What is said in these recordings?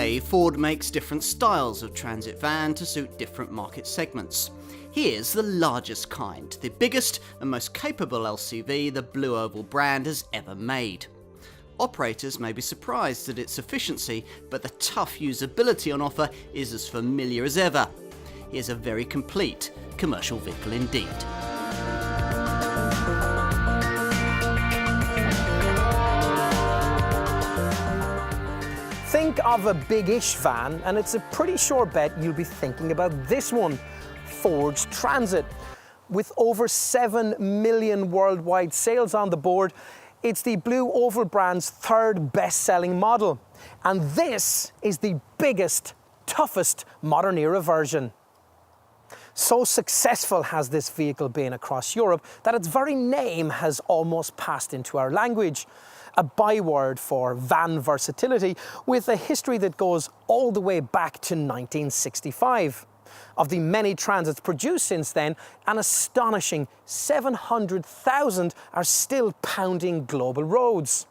Today, Ford makes different styles of transit van to suit different market segments. Here's the largest kind, the biggest and most capable LCV the Blue Oval brand has ever made. Operators may be surprised at its efficiency, but the tough usability on offer is as familiar as ever. Here's a very complete commercial vehicle indeed. Think of a big-ish van, and it's a pretty sure bet you'll be thinking about this one, Ford's Transit. With over 7 million worldwide sales on the board, it's the Blue Oval brand's third best-selling model. And this is the biggest, toughest modern era version. So successful has this vehicle been across Europe that its very name has almost passed into our language. A byword for van versatility with a history that goes all the way back to 1965. Of the many transits produced since then, an astonishing 700,000 are still pounding global roads.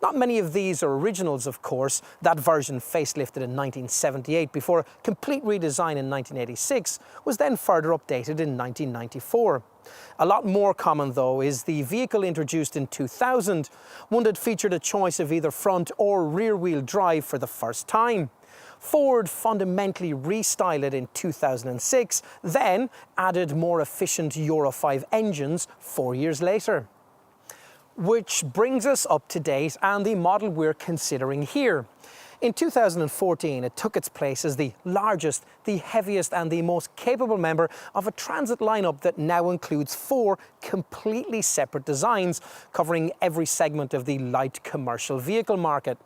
Not many of these are originals, of course. That version, facelifted in 1978 before a complete redesign in 1986, was then further updated in 1994. A lot more common, though, is the vehicle introduced in 2000, one that featured a choice of either front or rear-wheel drive for the first time. Ford fundamentally restyled it in 2006, then added more efficient Euro 5 engines 4 years later. Which brings us up to date and the model we're considering here. In 2014, it took its place as the largest, the heaviest and the most capable member of a transit lineup that now includes 4 completely separate designs covering every segment of the light commercial vehicle market.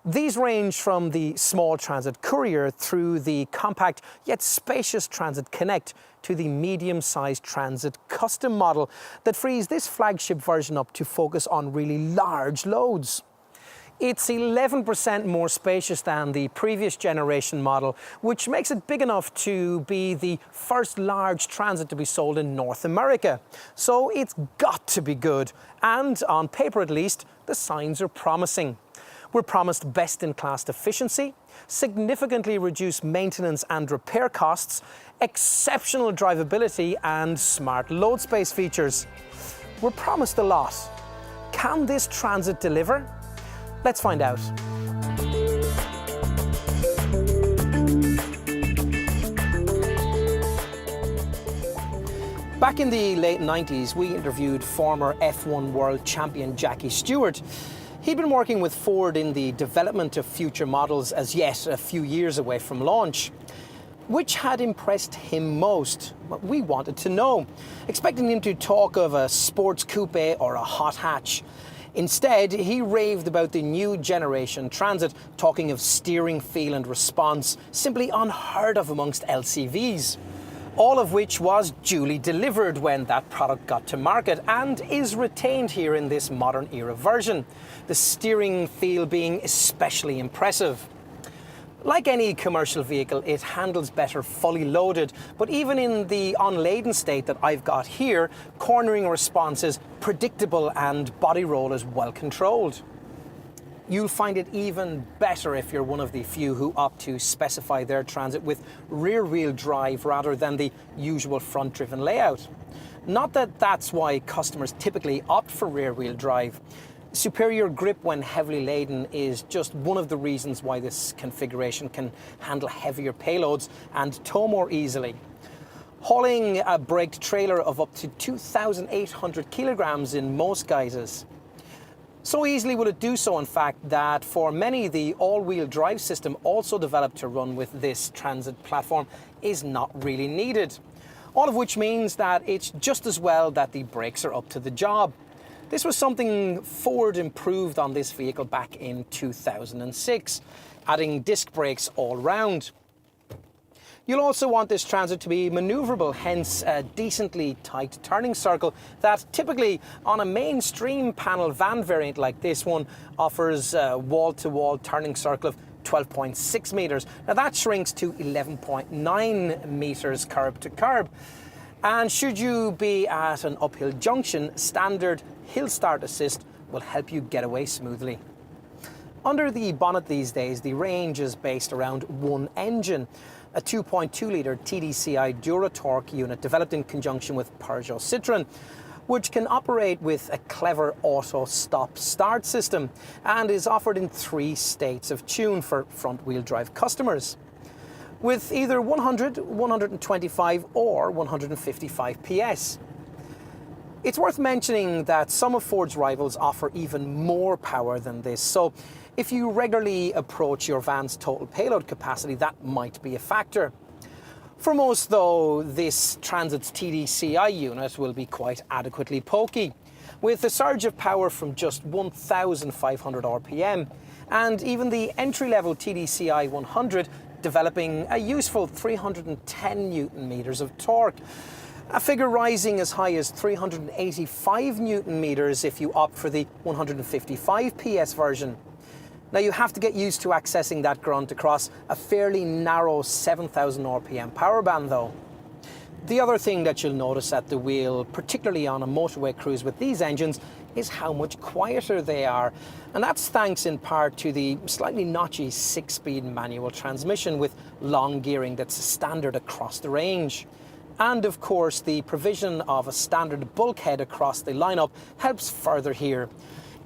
These range from the small Transit Courier through the compact yet spacious Transit Connect to the medium-sized Transit Custom model that frees this flagship version up to focus on really large loads. It's 11% more spacious than the previous generation model, which makes it big enough to be the first large Transit to be sold in North America. So it's got to be good, and on paper at least, the signs are promising. We're promised best-in-class efficiency, significantly reduced maintenance and repair costs, exceptional drivability and smart load space features. We're promised a lot. Can this Transit deliver? Let's find out. Back in the late 90s, we interviewed former F1 world champion Jackie Stewart. He'd been working with Ford in the development of future models as yet a few years away from launch. Which had impressed him most? Well, we wanted to know, expecting him to talk of a sports coupe or a hot hatch. Instead, he raved about the new generation Transit, talking of steering feel and response, simply unheard of amongst LCVs. All of which was duly delivered when that product got to market and is retained here in this modern era version, the steering feel being especially impressive. Like any commercial vehicle, it handles better fully loaded, but even in the unladen state that I've got here, cornering response is predictable and body roll is well controlled. You'll find it even better if you're one of the few who opt to specify their Transit with rear-wheel drive rather than the usual front-driven layout. Not that that's why customers typically opt for rear-wheel drive. Superior grip when heavily laden is just one of the reasons why this configuration can handle heavier payloads and tow more easily. Hauling a braked trailer of up to 2,800 kilograms in most guises. So easily will it do so, in fact, that for many, the all-wheel drive system also developed to run with this Transit platform is not really needed. All of which means that it's just as well that the brakes are up to the job. This was something Ford improved on this vehicle back in 2006, adding disc brakes all round. You'll also want this Transit to be manoeuvrable, hence a decently tight turning circle that typically on a mainstream panel van variant like this one offers a wall-to-wall turning circle of 12.6 metres. Now that shrinks to 11.9 metres curb to curb. And should you be at an uphill junction, standard hill start assist will help you get away smoothly. Under the bonnet these days, the range is based around one engine, a 2.2-litre TDCi Duratorque unit developed in conjunction with Peugeot Citroën, which can operate with a clever auto stop-start system and is offered in 3 states of tune for front-wheel drive customers, with either 100, 125 or 155 PS. It's worth mentioning that some of Ford's rivals offer even more power than this, so if you regularly approach your van's total payload capacity, that might be a factor. For most, though, this Transit's TDCi unit will be quite adequately pokey, with a surge of power from just 1,500 RPM, and even the entry-level TDCi 100 developing a useful 310 newton meters of torque, a figure rising as high as 385 newton meters if you opt for the 155 PS version. Now, you have to get used to accessing that grunt across a fairly narrow 7,000 RPM power band, though. The other thing that you'll notice at the wheel, particularly on a motorway cruise with these engines, is how much quieter they are. And that's thanks in part to the slightly notchy 6-speed manual transmission with long gearing that's standard across the range. And of course, the provision of a standard bulkhead across the lineup helps further here.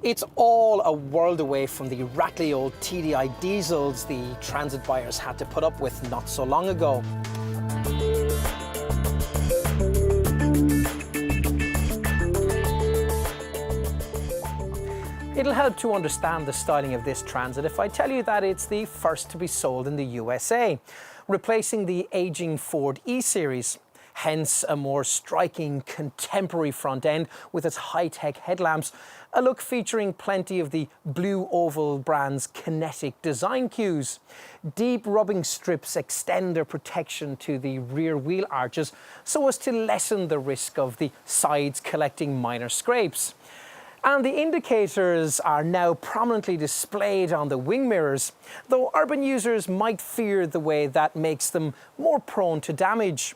It's all a world away from the rattly old TDI diesels the Transit buyers had to put up with not so long ago. It'll help to understand the styling of this Transit if I tell you that it's the first to be sold in the USA, replacing the aging Ford E-Series. Hence a more striking contemporary front end with its high-tech headlamps, a look featuring plenty of the Blue Oval brand's kinetic design cues. Deep rubbing strips extend their protection to the rear wheel arches so as to lessen the risk of the sides collecting minor scrapes. And the indicators are now prominently displayed on the wing mirrors, though urban users might fear the way that makes them more prone to damage.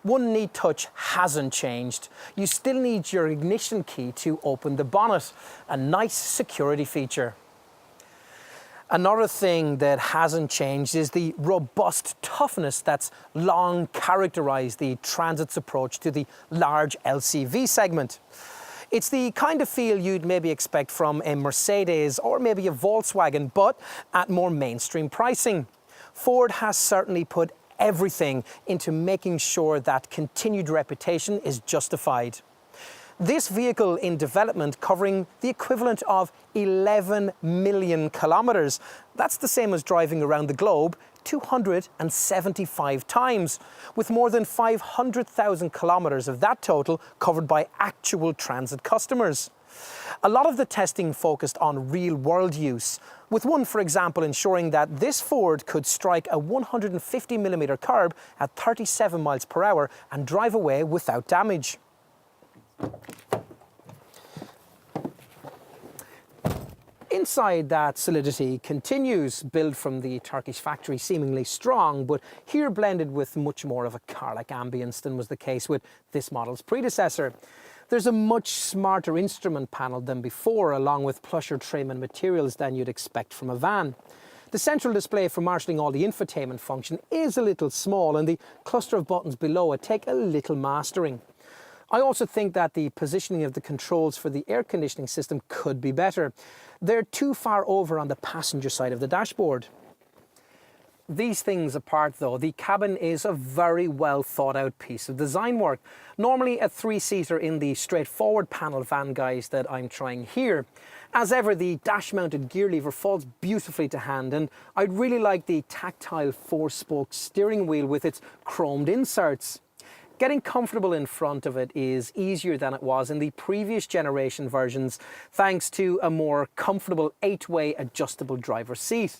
One neat touch hasn't changed. You still need your ignition key to open the bonnet, a nice security feature. Another thing that hasn't changed is the robust toughness that's long characterized the Transit's approach to the large LCV segment. It's the kind of feel you'd maybe expect from a Mercedes or maybe a Volkswagen, but at more mainstream pricing. Ford has certainly put everything into making sure that continued reputation is justified. This vehicle in development covering the equivalent of 11 million kilometers. That's the same as driving around the globe 275 times, with more than 500,000 kilometers of that total covered by actual Transit customers. A lot of the testing focused on real-world use, with one, for example, ensuring that this Ford could strike a 150mm curb at 37 miles per hour and drive away without damage. Inside, that solidity continues, built from the Turkish factory seemingly strong, but here blended with much more of a car-like ambience than was the case with this model's predecessor. There's a much smarter instrument panel than before, along with plusher trim and materials than you'd expect from a van. The central display for marshalling all the infotainment function is a little small, and the cluster of buttons below it take a little mastering. I also think that the positioning of the controls for the air conditioning system could be better. They're too far over on the passenger side of the dashboard. These things apart though, the cabin is a very well thought out piece of design work. Normally a 3-seater in the straightforward panel van guise that I'm trying here. As ever, the dash mounted gear lever falls beautifully to hand, and I'd really like the tactile 4-spoke steering wheel with its chromed inserts. Getting comfortable in front of it is easier than it was in the previous generation versions, thanks to a more comfortable 8-way adjustable driver's seat.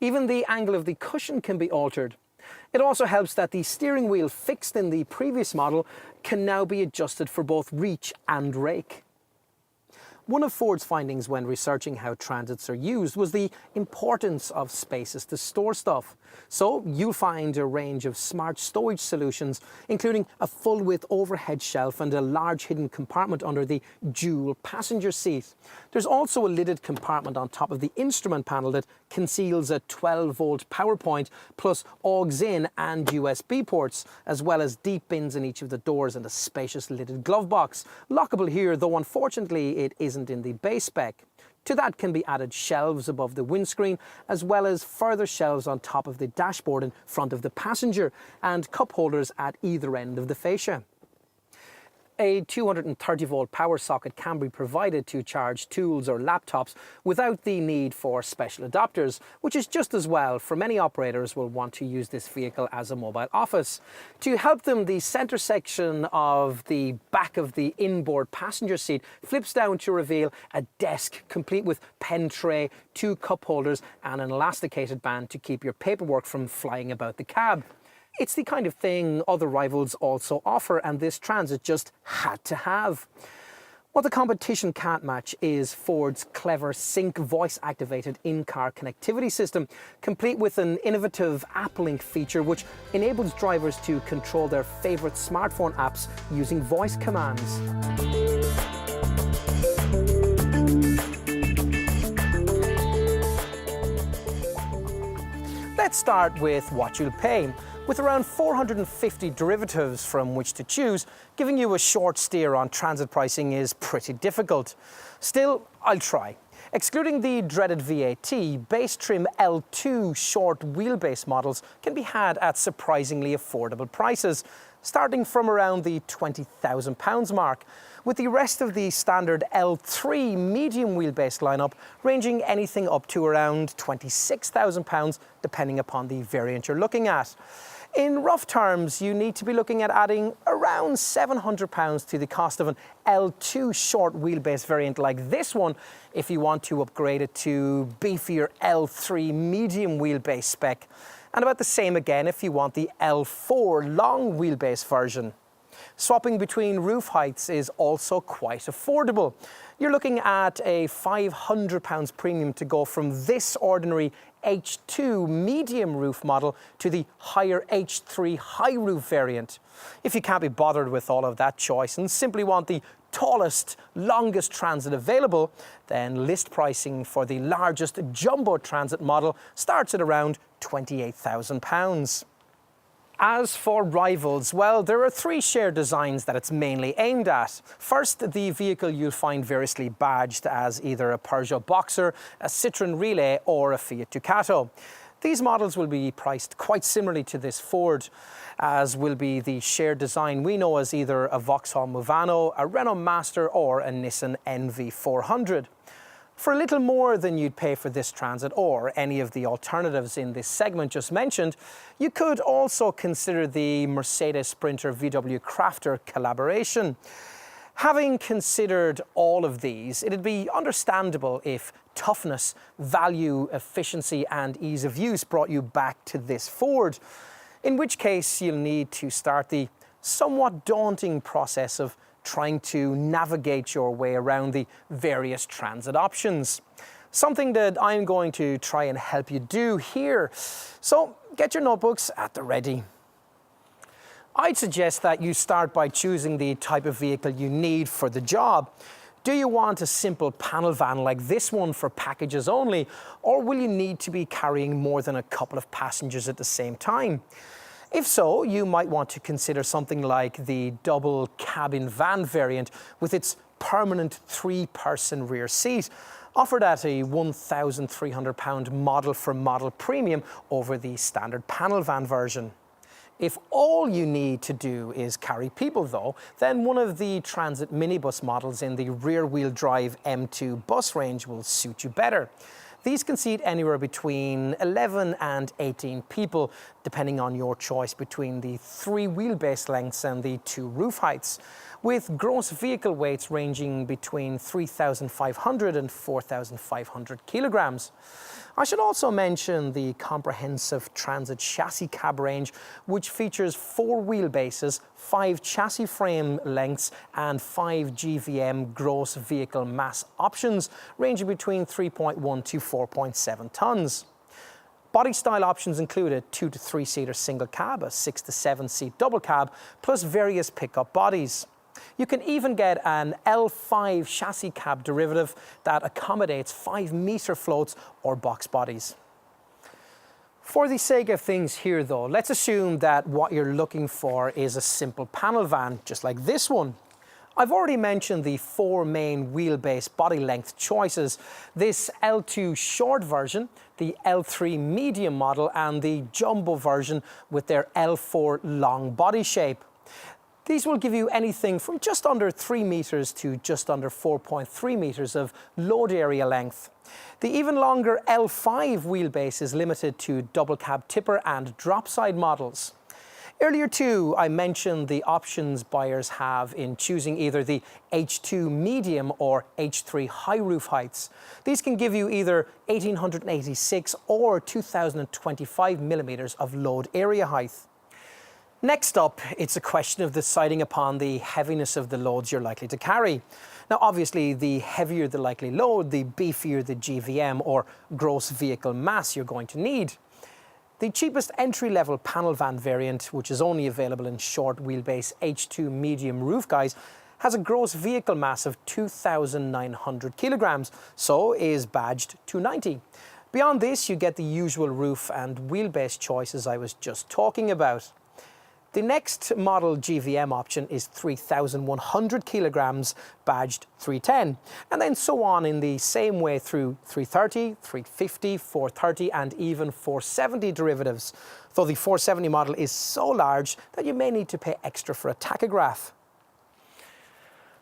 Even the angle of the cushion can be altered. It also helps that the steering wheel fixed in the previous model can now be adjusted for both reach and rake. One of Ford's findings when researching how Transits are used was the importance of spaces to store stuff. So you'll find a range of smart storage solutions, including a full-width overhead shelf and a large hidden compartment under the dual passenger seat. There's also a lidded compartment on top of the instrument panel that conceals a 12-volt power point, plus aux-in and USB ports, as well as deep bins in each of the doors and a spacious lidded glove box. Lockable here, though unfortunately it isn't in the base spec. To that can be added shelves above the windscreen, as well as further shelves on top of the dashboard in front of the passenger, and cup holders at either end of the fascia. A 230-volt power socket can be provided to charge tools or laptops without the need for special adapters, which is just as well, for many operators will want to use this vehicle as a mobile office. To help them, the center section of the back of the inboard passenger seat flips down to reveal a desk complete with pen tray, 2 cup holders and an elasticated band to keep your paperwork from flying about the cab. It's the kind of thing other rivals also offer, and this Transit just had to have. What the competition can't match is Ford's clever Sync voice-activated in-car connectivity system, complete with an innovative App Link feature which enables drivers to control their favorite smartphone apps using voice commands. Let's start with what you'll pay. With around 450 derivatives from which to choose, giving you a short steer on Transit pricing is pretty difficult. Still, I'll try. Excluding the dreaded VAT, base trim L2 short wheelbase models can be had at surprisingly affordable prices, starting from around the £20,000 mark, with the rest of the standard L3 medium wheelbase lineup ranging anything up to around £26,000, depending upon the variant you're looking at. In rough terms, you need to be looking at adding around £700 to the cost of an L2 short wheelbase variant like this one if you want to upgrade it to beefier L3 medium wheelbase spec, and about the same again if you want the L4 long wheelbase version. Swapping between roof heights is also quite affordable. You're looking at a £500 premium to go from this ordinary H2 medium roof model to the higher H3 high roof variant. If you can't be bothered with all of that choice and simply want the tallest, longest Transit available, then list pricing for the largest jumbo Transit model starts at around £28,000. As for rivals, well, there are 3 shared designs that it's mainly aimed at. First, the vehicle you'll find variously badged as either a Peugeot Boxer, a Citroën Relay or a Fiat Ducato. These models will be priced quite similarly to this Ford, as will be the shared design we know as either a Vauxhall Movano, a Renault Master or a Nissan NV400. For a little more than you'd pay for this Transit or any of the alternatives in this segment just mentioned, you could also consider the Mercedes Sprinter VW Crafter collaboration. Having considered all of these, it'd be understandable if toughness, value, efficiency and ease of use brought you back to this Ford, in which case you'll need to start the somewhat daunting process of trying to navigate your way around the various Transit options. Something that I'm going to try and help you do here. So get your notebooks at the ready. I'd suggest that you start by choosing the type of vehicle you need for the job. Do you want a simple panel van like this one for packages only, or will you need to be carrying more than a couple of passengers at the same time? If so, you might want to consider something like the double cabin van variant with its permanent 3-person rear seat, offered at a £1,300 model for model premium over the standard panel van version. If all you need to do is carry people though, then one of the Transit minibus models in the rear-wheel drive M2 bus range will suit you better. These can seat anywhere between 11 and 18 people, depending on your choice between the 3 wheelbase lengths and the 2 roof heights, with gross vehicle weights ranging between 3,500 and 4,500 kilograms. I should also mention the comprehensive Transit chassis cab range, which features 4 wheelbases, 5 chassis frame lengths and 5 GVM gross vehicle mass options, ranging between 3.1 to 4.7 tonnes. Body style options include a 2 to 3 seater single cab, a 6 to 7 seat double cab, plus various pickup bodies. You can even get an L5 chassis cab derivative that accommodates 5-meter floats or box bodies. For the sake of things here though, let's assume that what you're looking for is a simple panel van, just like this one. I've already mentioned the 4 main wheelbase body length choices: this L2 short version, the L3 medium model, and the jumbo version with their L4 long body shape. These will give you anything from just under 3 meters to just under 4.3 meters of load area length. The even longer L5 wheelbase is limited to double cab tipper and drop side models. Earlier too, I mentioned the options buyers have in choosing either the H2 medium or H3 high roof heights. These can give you either 1886 or 2025 millimeters of load area height. Next up, it's a question of deciding upon the heaviness of the loads you're likely to carry. Now, obviously, the heavier the likely load, the beefier the GVM or gross vehicle mass you're going to need. The cheapest entry-level panel van variant, which is only available in short wheelbase H2 medium roof guys, has a gross vehicle mass of 2,900 kilograms, so is badged 290. Beyond this, you get the usual roof and wheelbase choices I was just talking about. The next model GVM option is 3,100 kilograms, badged 310, and then so on in the same way through 330, 350, 430 and even 470 derivatives, though the 470 model is so large that you may need to pay extra for a tachograph.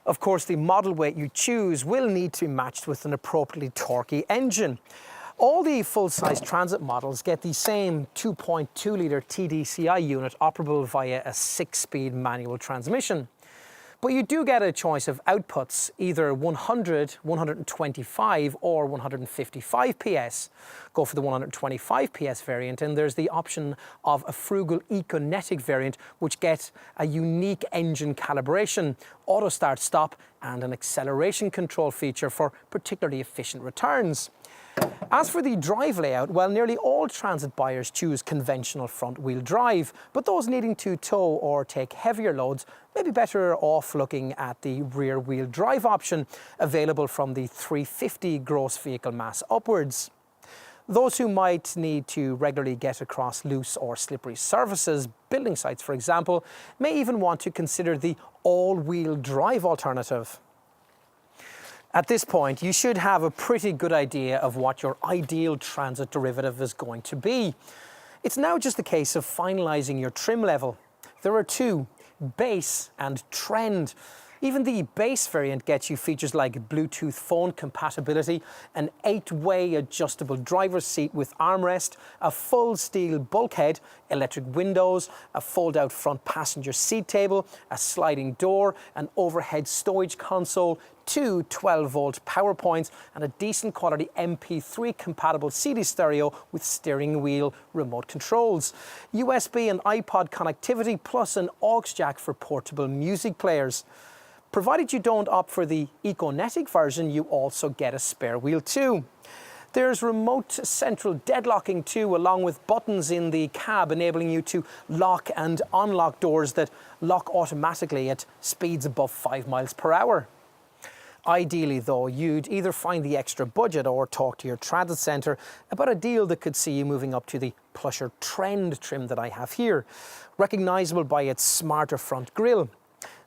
Of course, the model weight you choose will need to be matched with an appropriately torquey engine. All the full-size Transit models get the same 2.2-litre TDCI unit operable via a 6-speed manual transmission. But you do get a choice of outputs, either 100, 125 or 155 PS. Go for the 125 PS variant, and there's the option of a frugal Econetic variant, which gets a unique engine calibration, auto start-stop and an acceleration control feature for particularly efficient returns. As for the drive layout, well, nearly all Transit buyers choose conventional front-wheel drive, but those needing to tow or take heavier loads may be better off looking at the rear-wheel drive option, available from the 350 gross vehicle mass upwards. Those who might need to regularly get across loose or slippery surfaces, building sites for example, may even want to consider the all-wheel drive alternative. At this point, you should have a pretty good idea of what your ideal Transit derivative is going to be. It's now just a case of finalising your trim level. There are 2, base and trend. Even the base variant gets you features like Bluetooth phone compatibility, an 8-way adjustable driver's seat with armrest, a full steel bulkhead, electric windows, a fold-out front passenger seat table, a sliding door, an overhead storage console, 2 12-volt power points, and a decent quality MP3 compatible CD stereo with steering wheel remote controls, USB and iPod connectivity, plus an aux jack for portable music players. Provided you don't opt for the Econetic version, you also get a spare wheel too. There's remote central deadlocking too, along with buttons in the cab enabling you to lock and unlock doors that lock automatically at speeds above 5 miles per hour. Ideally though, you'd either find the extra budget or talk to your Transit centre about a deal that could see you moving up to the plusher Trend trim that I have here, recognisable by its smarter front grille.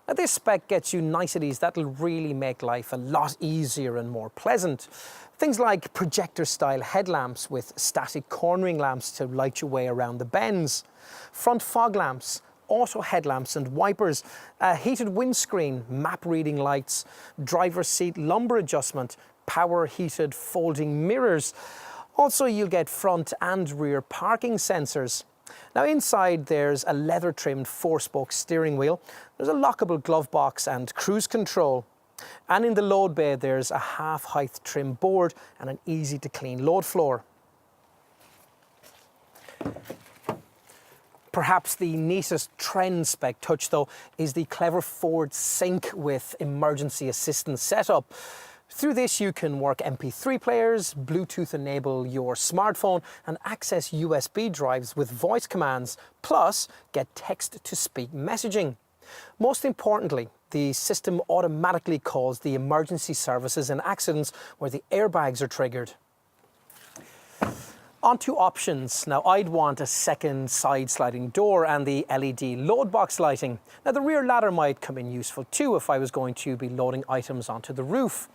Now, this spec gets you niceties that'll really make life a lot easier and more pleasant. Things like projector-style headlamps with static cornering lamps to light your way around the bends, front fog lamps, auto headlamps and wipers, a heated windscreen, map-reading lights, driver's seat lumbar adjustment, power-heated folding mirrors. Also, you'll get front and rear parking sensors. Now inside there's a leather-trimmed 4-spoke steering wheel, there's a lockable glove box and cruise control. And in the load bay there's a half-height trim board and an easy-to-clean load floor. Perhaps the neatest Trend spec touch though is the clever Ford Sync with emergency assistance setup. Through this you can work MP3 players, Bluetooth enable your smartphone and access USB drives with voice commands, plus get text-to-speech messaging. Most importantly, the system automatically calls the emergency services in accidents where the airbags are triggered. On to options. Now I'd want a second side sliding door and the LED load box lighting. Now the rear ladder might come in useful too if I was going to be loading items onto the roof.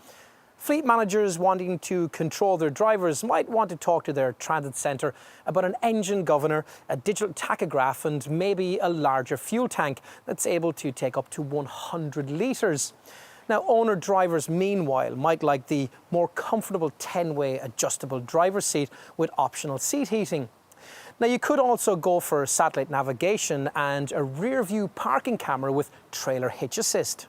Fleet managers wanting to control their drivers might want to talk to their transit centre about an engine governor, a digital tachograph and maybe a larger fuel tank that's able to take up to 100 litres. Now owner-drivers meanwhile might like the more comfortable 10-way adjustable driver's seat with optional seat heating. Now you could also go for satellite navigation and a rear-view parking camera with trailer hitch assist.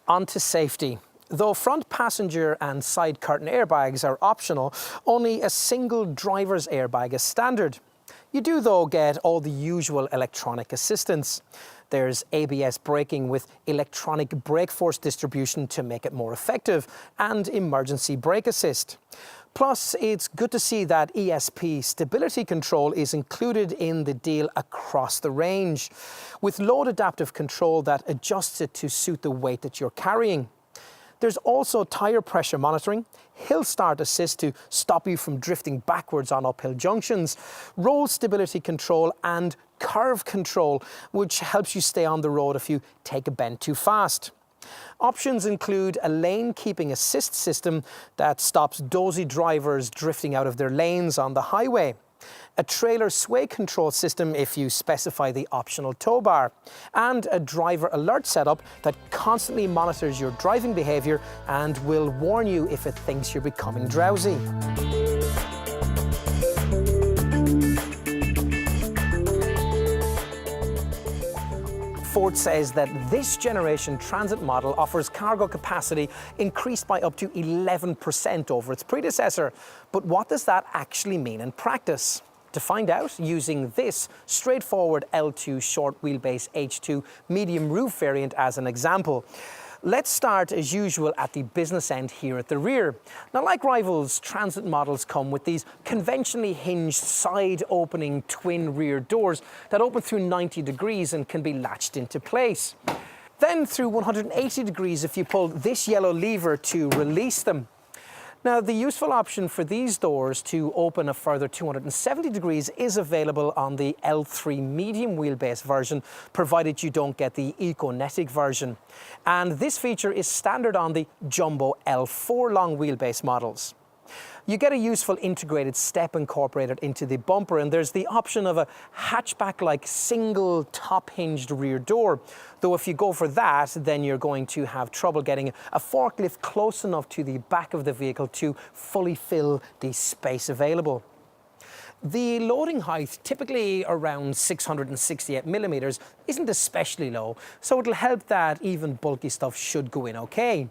On to safety. Though front passenger and side curtain airbags are optional, only a single driver's airbag is standard. You do though get all the usual electronic assistance. There's ABS braking with electronic brake force distribution to make it more effective and emergency brake assist. Plus, it's good to see that ESP stability control is included in the deal across the range, with load adaptive control that adjusts it to suit the weight that you're carrying. There's also tyre pressure monitoring, hill start assist to stop you from drifting backwards on uphill junctions, roll stability control and curve control, which helps you stay on the road if you take a bend too fast. Options include a lane keeping assist system that stops dozy drivers drifting out of their lanes on the highway, a trailer sway control system if you specify the optional tow bar, and a driver alert setup that constantly monitors your driving behaviour and will warn you if it thinks you're becoming drowsy. Ford says that this generation Transit model offers cargo capacity increased by up to 11% over its predecessor. But what does that actually mean in practice? To find out, using this straightforward L2 short wheelbase H2 medium roof variant as an example. Let's start as usual at the business end here at the rear. Now, like rivals, Transit models come with these conventionally hinged side opening twin rear doors that open through 90 degrees and can be latched into place. Then through 180 degrees if you pull this yellow lever to release them. Now, the useful option for these doors to open a further 270 degrees is available on the L3 medium wheelbase version, provided you don't get the Econetic version. And this feature is standard on the jumbo L4 long wheelbase models. You get a useful integrated step incorporated into the bumper, and there's the option of a hatchback-like single top-hinged rear door. Though if you go for that, then you're going to have trouble getting a forklift close enough to the back of the vehicle to fully fill the space available. The loading height, typically around 668 millimeters, isn't especially low, so it'll help that even bulky stuff should go in okay.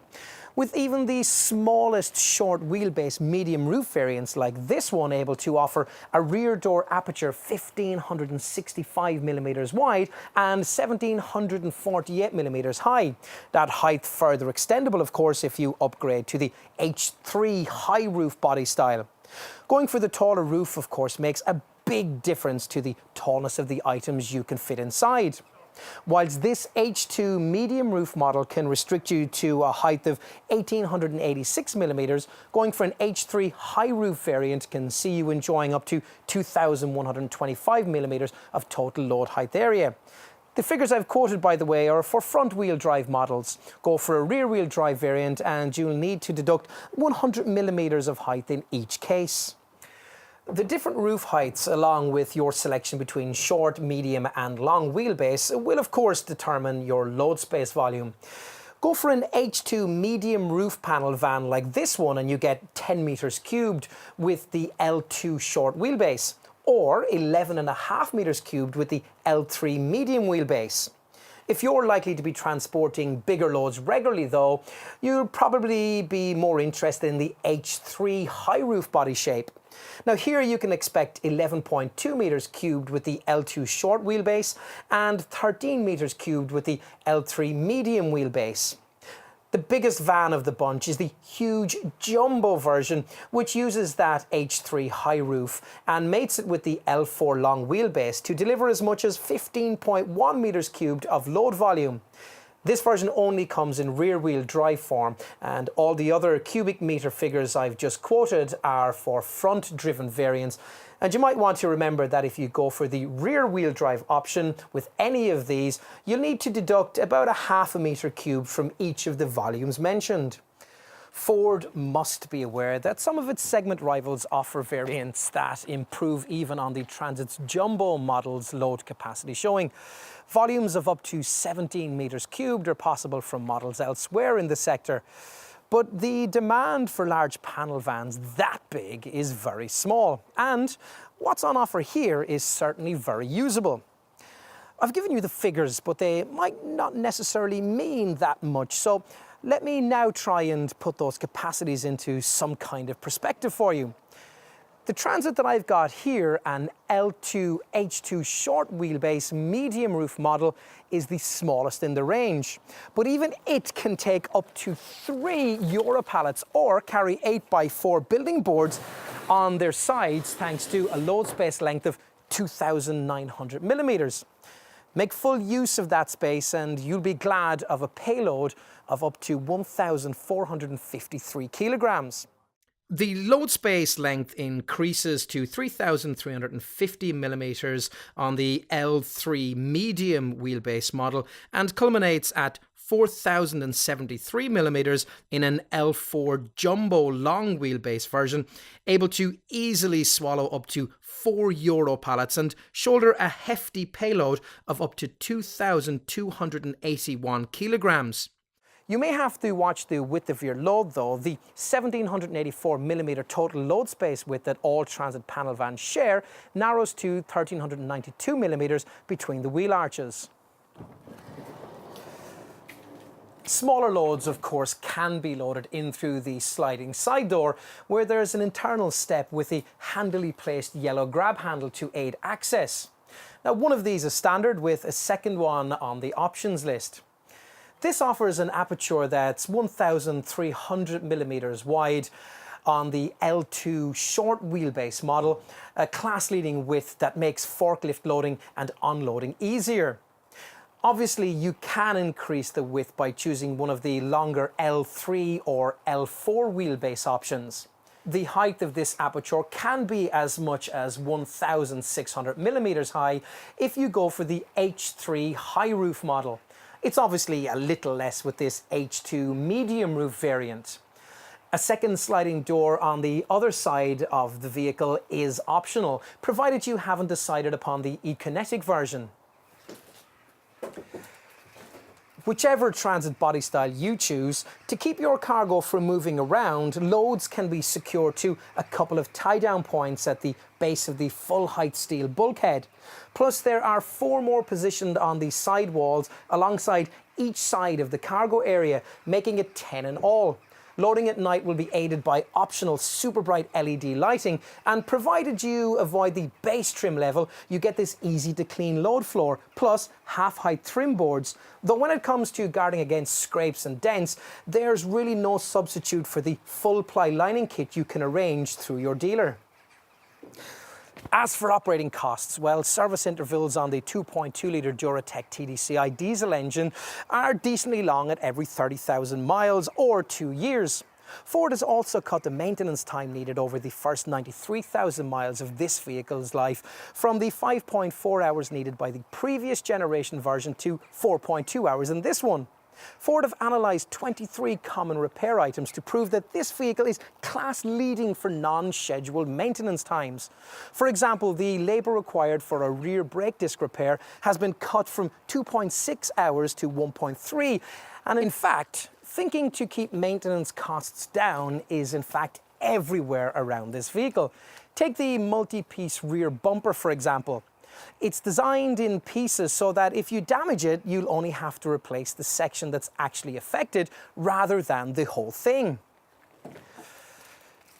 With even the smallest short wheelbase medium roof variants like this one able to offer a rear door aperture 1565 millimeters wide and 1748 millimeters high. That height further extendable, of course, if you upgrade to the H3 high roof body style. Going for the taller roof, of course, makes a big difference to the tallness of the items you can fit inside. Whilst this H2 medium roof model can restrict you to a height of 1886 millimeters, going for an H3 high roof variant can see you enjoying up to 2125 millimeters of total load height area. The figures I've quoted, by the way, are for front-wheel drive models. Go for a rear-wheel drive variant and you'll need to deduct 100 millimeters of height in each case. The different roof heights, along with your selection between short, medium and long wheelbase, will of course determine your load space volume. Go for an H2 medium roof panel van like this one and you get 10 meters cubed with the L2 short wheelbase, or 11.5 meters cubed with the L3 medium wheelbase. If you're likely to be transporting bigger loads regularly though, you'll probably be more interested in the H3 high roof body shape. Now here you can expect 11.2 meters cubed with the L2 short wheelbase and 13 meters cubed with the L3 medium wheelbase. The biggest van of the bunch is the huge jumbo version, which uses that H3 high roof and mates it with the L4 long wheelbase to deliver as much as 15.1 meters cubed of load volume. This version only comes in rear-wheel drive form, and all the other cubic meter figures I've just quoted are for front-driven variants. And you might want to remember that if you go for the rear-wheel drive option with any of these, you'll need to deduct about a half a meter cubed from each of the volumes mentioned. Ford must be aware that some of its segment rivals offer variants that improve even on the Transit's jumbo model's load capacity, showing volumes of up to 17 meters cubed are possible from models elsewhere in the sector. But the demand for large panel vans that big is very small, and what's on offer here is certainly very usable. I've given you the figures, but they might not necessarily mean that much, so let me now try and put those capacities into some kind of perspective for you. The Transit that I've got here, an L2 H2 short wheelbase medium roof model, is the smallest in the range. But even it can take up to 3 Euro pallets or carry 8x4 building boards on their sides thanks to a load space length of 2,900 millimeters. Make full use of that space and you'll be glad of a payload of up to 1,453 kilograms. The load space length increases to 3,350 millimeters on the L3 medium wheelbase model and culminates at 4,073 millimeters in an L4 jumbo long wheelbase version, able to easily swallow up to 4 Euro pallets and shoulder a hefty payload of up to 2,281 kilograms. You may have to watch the width of your load though. The 1,784 millimeter total load space width that all Transit panel vans share narrows to 1,392 millimeters between the wheel arches. Smaller loads, of course, can be loaded in through the sliding side door, where there's an internal step with a handily placed yellow grab handle to aid access. Now, one of these is standard, with a second one on the options list. This offers an aperture that's 1,300 millimeters wide on the L2 short wheelbase model, a class-leading width that makes forklift loading and unloading easier. Obviously, you can increase the width by choosing one of the longer L3 or L4 wheelbase options. The height of this aperture can be as much as 1,600 millimeters high if you go for the H3 high roof model. It's obviously a little less with this H2 medium roof variant. A second sliding door on the other side of the vehicle is optional, provided you haven't decided upon the Econetic version. Whichever Transit body style you choose, to keep your cargo from moving around, loads can be secured to a couple of tie-down points at the base of the full-height steel bulkhead. Plus, there are 4 more positioned on the side walls alongside each side of the cargo area, making it 10 in all. Loading at night will be aided by optional super bright LED lighting, and provided you avoid the base trim level, you get this easy to clean load floor, plus half-height trim boards. Though when it comes to guarding against scrapes and dents, there's really no substitute for the full ply lining kit you can arrange through your dealer. As for operating costs, well, service intervals on the 2.2-litre Duratec TDCi diesel engine are decently long at every 30,000 miles or 2 years. Ford has also cut the maintenance time needed over the first 93,000 miles of this vehicle's life from the 5.4 hours needed by the previous generation version to 4.2 hours in this one. Ford have analysed 23 common repair items to prove that this vehicle is class-leading for non-scheduled maintenance times. For example, the labour required for a rear brake disc repair has been cut from 2.6 hours to 1.3, and in fact, thinking to keep maintenance costs down is in fact everywhere around this vehicle. Take the multi-piece rear bumper, for example. It's designed in pieces so that if you damage it, you'll only have to replace the section that's actually affected rather than the whole thing.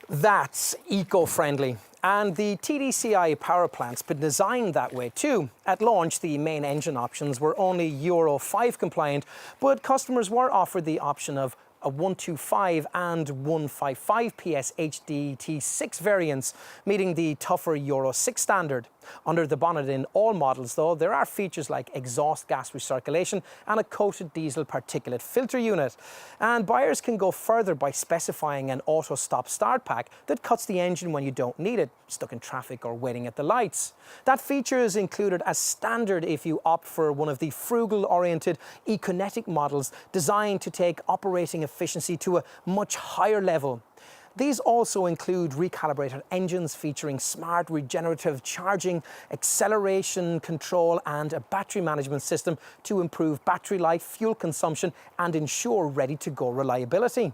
That's eco-friendly. And the TDCI power plant's been designed that way too. At launch, the main engine options were only Euro 5 compliant, but customers were offered the option of a 125 and 155 PS HDT6 variants, meeting the tougher Euro 6 standard. Under the bonnet in all models, though, there are features like exhaust gas recirculation and a coated diesel particulate filter unit. And buyers can go further by specifying an auto stop start pack that cuts the engine when you don't need it, stuck in traffic or waiting at the lights. That feature is included as standard if you opt for one of the frugal-oriented Econetic models designed to take operating efficiency to a much higher level. These also include recalibrated engines featuring smart regenerative charging, acceleration control and a battery management system to improve battery life, fuel consumption and ensure ready-to-go reliability.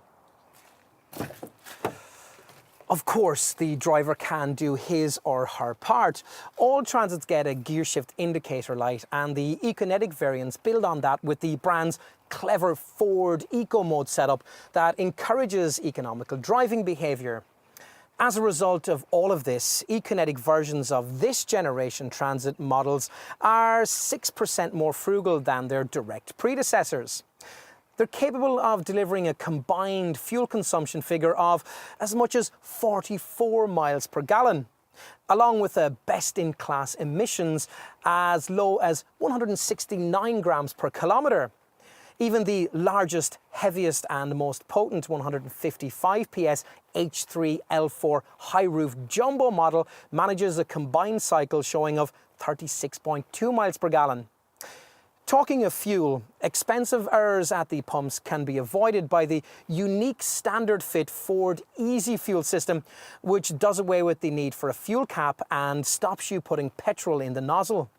Of course, the driver can do his or her part. All Transits get a gear shift indicator light, and the Econetic variants build on that with the brand's clever Ford Eco Mode setup that encourages economical driving behaviour. As a result of all of this, Econetic versions of this generation Transit models are 6% more frugal than their direct predecessors. They're capable of delivering a combined fuel consumption figure of as much as 44 miles per gallon, along with a best-in-class emissions as low as 169 grams per kilometre. Even the largest, heaviest and most potent 155 PS H3L4 high-roof jumbo model manages a combined cycle showing of 36.2 miles per gallon. Talking of fuel, expensive errors at the pumps can be avoided by the unique standard fit Ford Easy Fuel system, which does away with the need for a fuel cap and stops you putting petrol in the nozzle.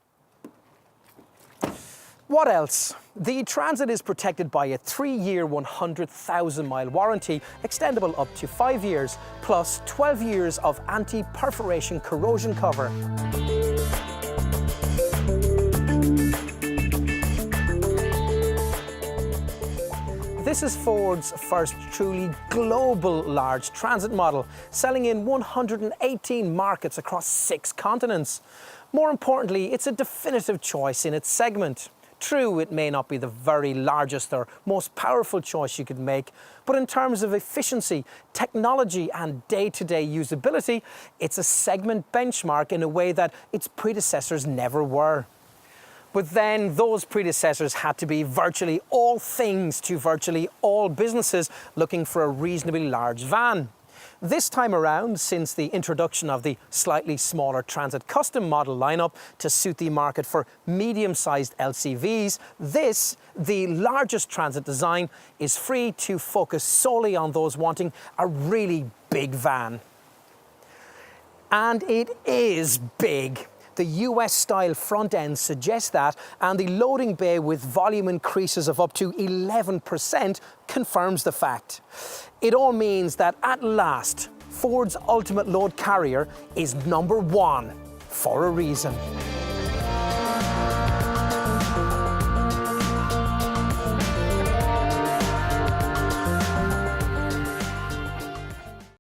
What else? The Transit is protected by a 3-year, 100,000-mile warranty, extendable up to 5 years, plus 12 years of anti-perforation corrosion cover. This is Ford's first truly global large Transit model, selling in 118 markets across 6 continents. More importantly, it's a definitive choice in its segment. True, it may not be the very largest or most powerful choice you could make, but in terms of efficiency, technology and day-to-day usability, it's a segment benchmark in a way that its predecessors never were. But then those predecessors had to be virtually all things to virtually all businesses looking for a reasonably large van. This time around, since the introduction of the slightly smaller Transit Custom model lineup to suit the market for medium-sized LCVs, this, the largest Transit design, is free to focus solely on those wanting a really big van. And it is big. The US-style front end suggests that, and the loading bay with volume increases of up to 11% confirms the fact. It all means that at last, Ford's ultimate load carrier is #1 for a reason.